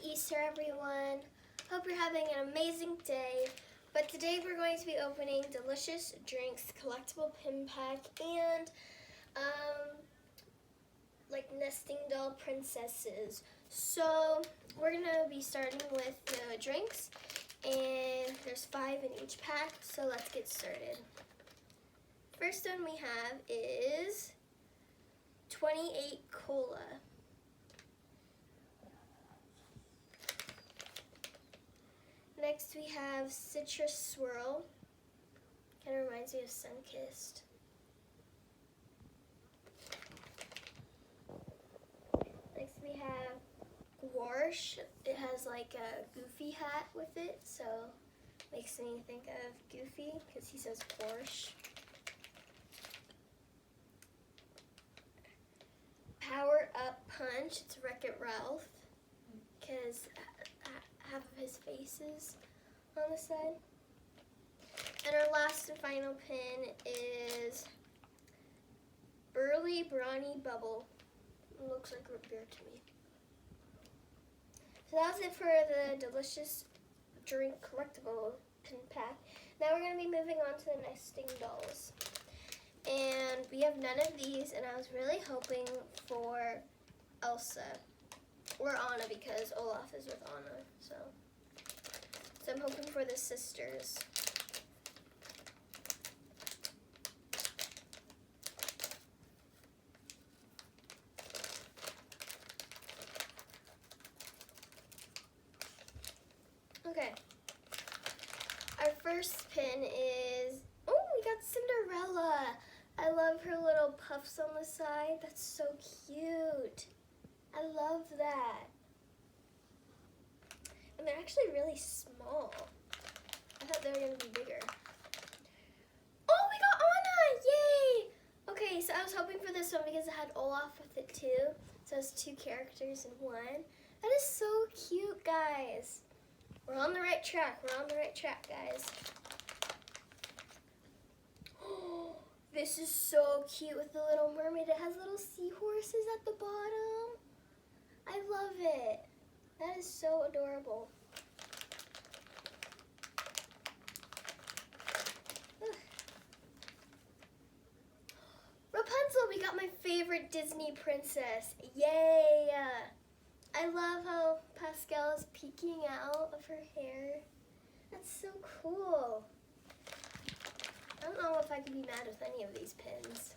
Easter, everyone. Hope you're having an amazing day. But today we're going to be opening Delicious Drinks collectible pin pack and like nesting doll princesses. So we're gonna be starting with the drinks, and there's 5 in each pack. So let's get started. First one we have is 28 Cola. Next we have Citrus Swirl. Kind of reminds me of Sunkissed. Next we have Gouache. It has like a Goofy hat with it, so makes me think of Goofy because he says Porsche. Power Up Punch. It's Wreck-It Ralph because half of his face is on the side. And our last and final pin is Burly Brawny Bubble. It looks like root beer to me. So that was it for the Delicious Drink collectible pin pack. Now we're going to be moving on to the nesting dolls. And we have none of these, and I was really hoping for Elsa. Or Anna, because Olaf is with Anna, so I'm hoping for the sisters. Okay. Our first pin is, oh, we got Cinderella. I love her little puffs on the side. That's so cute. I love that. And they're actually really small. I thought they were going to be bigger. Oh, we got Anna! Yay! Okay, so I was hoping for this one because it had Olaf with it too. So it's 2 characters in one. That is so cute, guys. We're on the right track. We're on the right track, guys. Oh, this is so cute with the Little Mermaid. It has little seahorses at the bottom. I love it. That is so adorable. Ugh. Rapunzel, we got my favorite Disney princess. Yay! I love how Pascal is peeking out of her hair. That's so cool. I don't know if I could be mad with any of these pins.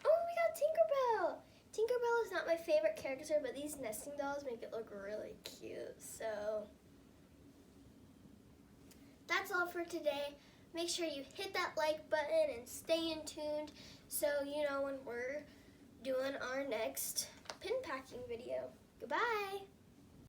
Oh, we got Tinkerbell! Tinkerbell is not my favorite character, but these nesting dolls make it look really cute. So that's all for today. Make sure you hit that like button and stay in tuned so you know when we're doing our next pin packing video. Goodbye!